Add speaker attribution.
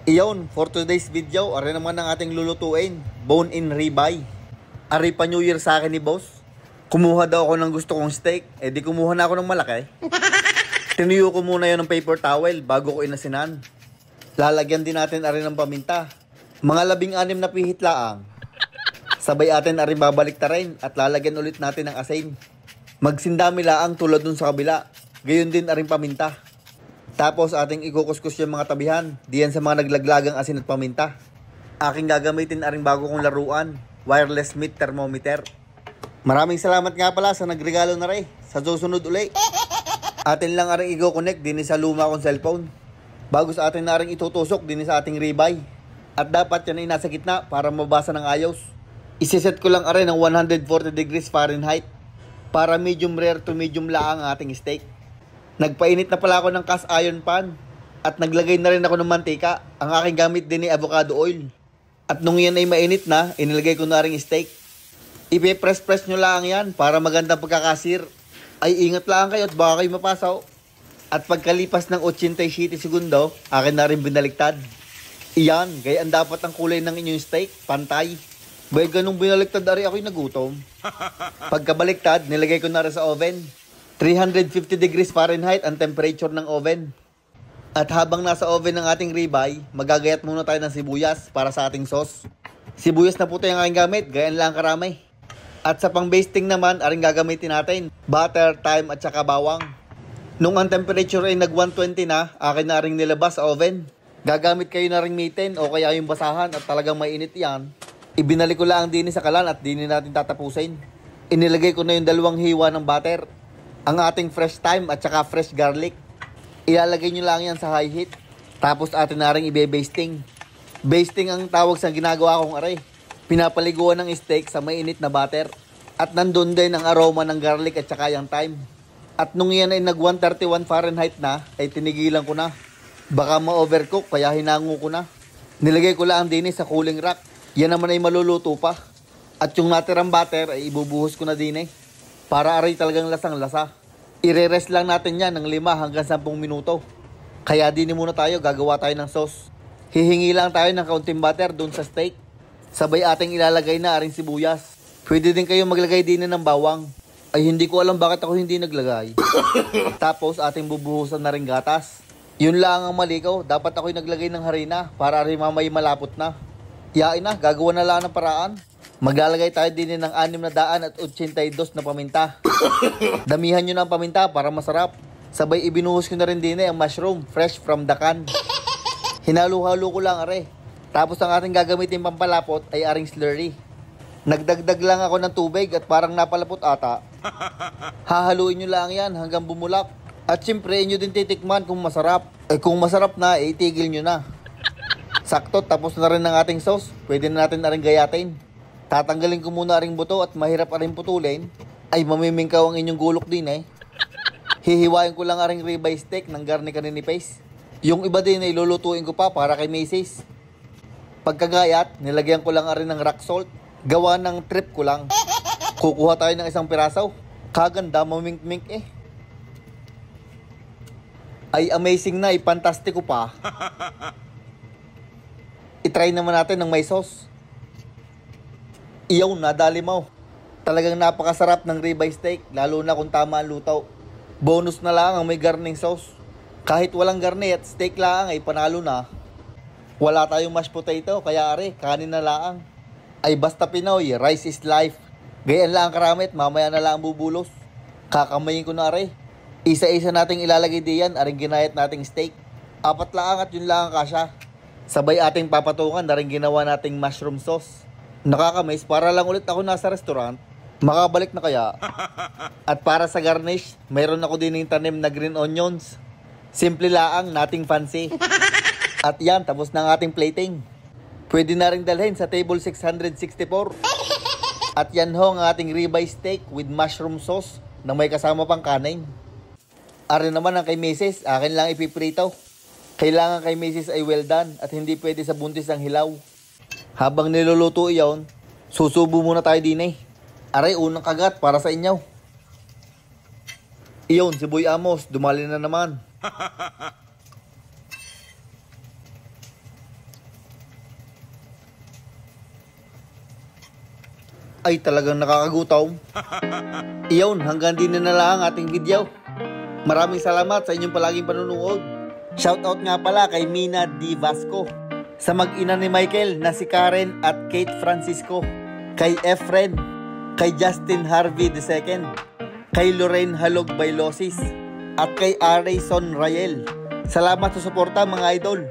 Speaker 1: Iyon, for today's video, ari naman ang ating lulutuin, bone-in ribeye. Ari pa New Year sa akin ni boss. Kumuha daw ako ng gusto kong steak, di kumuha na ako ng malaki. Tinuyo ko muna yon ng paper towel bago ko inasinan. Lalagyan din natin ari ng paminta. Mga 16 na pihit laang. Sabay atin ari babalik ta rin at lalagyan ulit natin ng asin. Magsindami laang tulad dun sa kabila. Gayon din aring paminta. Tapos ating ikukuskus yung mga tabihan. Diyan sa mga naglaglagang asin at paminta. Aking gagamitin aring bago kong laruan, wireless meat thermometer. Maraming salamat nga pala sa nagregalo na rin. Sa susunod uli. Atin lang aring i-connect din sa luma kong cellphone. Bago sa atin na rin itutusok din sa ating ribeye. At dapat yan ay nasa gitna para mabasa ng ayos. Isiset ko lang arin ng 140 degrees Fahrenheit. Para medium rare to medium laang ang ating steak. Nagpainit na pala ako ng cast iron pan at naglagay na rin ako ng mantika. Ang aking gamit din ay avocado oil. At nung yan ay mainit na, inilagay ko na rin steak. Ipe-press-press nyo lang yan para magandang pagkakasir. Ay ingat lang kayo at baka kayo mapasaw. At pagkalipas ng 87 segundo, akin na rin binaliktad. Iyan, gayaan dapat ang kulay ng inyong steak, pantay. Bay ganung binaliktad ari ako'y nagutom. Pagkabaliktad, nilagay ko na rin sa oven. 350 degrees Fahrenheit ang temperature ng oven. At habang nasa oven ng ating ribeye, magagayat muna tayo ng sibuyas para sa ating sauce. Sibuyas na puti ang aking gamit, gayaan lang karami. At sa pang-basting naman, aring gagamitin natin, butter, thyme at saka bawang. Nung ang temperature ay nag 120 na, akin na ring nilabas sa oven. Gagamit kayo na ring mitin o kaya yung basahan at talagang mainit yan. Ibinalik ko lang din sa kalan at dinin natin tatapusin. Inilagay ko na yung 2 hiwa ng butter. Ang ating fresh thyme at saka fresh garlic. Ilalagay nyo lang yan sa high heat. Tapos atin na rin ibe-basting. Basting ang tawag sa ginagawa kong aray. Pinapaliguan ng steak sa mainit na butter. At nandun din ang aroma ng garlic at saka yung thyme. At nung yan ay nag 131 Fahrenheit na, ay tinigilan ko na. Baka ma-overcook kaya hinango ko na. Nilagay ko lang din sa cooling rack. Yan naman ay maluluto pa. At yung natirang butter ay ibubuhos ko na din para aray talagang lasang-lasa. Ire-rest lang natin yan ng 5 hanggang 10 minuto. Kaya din muna tayo, gagawa tayo ng sauce. Hihingi lang tayo ng kaunting butter dun sa steak. Sabay ating ilalagay na aring sibuyas. Pwede din kayo maglagay din ng bawang. Ay hindi ko alam bakit ako hindi naglagay. Tapos ating bubuhusan na rin gatas. Yun lang ang mali ko, dapat ako'y naglagay ng harina para aring mamay malapot na. Yain na, gagawa na lang ng paraan. Maglalagay tayo din ng 682 na paminta. Damihan nyo ng paminta para masarap. Sabay ibinuhos ko na rin din ang mushroom, fresh from the can. Hinalo-halo ko lang are. Tapos ang ating gagamitin pampalapot ay aring slurry. Nagdagdag lang ako ng tubig at parang napalapot ata. Hahaluin nyo lang yan hanggang bumulak. At syempre inyo din titikman kung masarap. Kung masarap na, itigil nyo na. Sakto, tapos na rin ang ating sauce. Pwede na natin na rin gayatin. Tatanggalin ko muna aring buto at mahirap aring putulin. Ay mamimingkaw ang inyong gulok din Hihiwain ko lang aring ribeye steak ng garni kanini paste. Yung iba din ay lulutuin ko pa para kay Macy's. Pagkagayat, nilagyan ko lang aring ng rock salt. Gawa ng trip ko lang. Kukuha tayo ng isang piraso. Kaganda, mamink-mink Ay amazing na, ipantastiko pa. I-try naman natin ng may sauce. Iyaw, nadali mo. Talagang napakasarap ng ribeye steak, lalo na kung tama ang luto. Bonus na lang ang may garning sauce. Kahit walang garni at steak lang ay panalo na. Wala tayong mashed potato, kaya are, kanin na lang. Ay basta Pinoy, rice is life. Gayaan lang ang karamit, mamaya na lang ang bubulos. Kakamayin ko na are. Isa-isa nating ilalagay diyan, aring ginayat nating steak. 4 lang at yun lang ang kasya. Sabay ating papatungan na rin ginawa nating mushroom sauce. Nakakamiss, para lang ulit ako nasa restaurant. Makabalik na kaya. At para sa garnish, mayroon ako din yung tanim na green onions. Simple laang, nating fancy. At yan, tapos na ang ating plating. Pwede na rin dalhin sa table 664. At yan ho ang ating ribeye steak with mushroom sauce na may kasama pang kanin. Ari naman ang kay Mrs. Akin lang ipiprito. Kailangan kay Mrs. ay well done at hindi pwede sa buntis ang hilaw. Habang niluluto iyon, susubo muna tayo din Aray, unang kagat para sa inyo. Iyon, si Boy Amos, dumali na naman. Ay talagang nakakagutom. Iyon, hanggang din na lang ang ating video. Maraming salamat sa inyong palaging panunood. Shoutout nga pala kay Mina D. Vasco, sa mag-ina ni Michael na si Karen at Kate Francisco, kay Efren, kay Justin Harvey II, kay Lorraine Halog Bailosis, at kay Arayson Rael. Salamat sa suporta mga idol.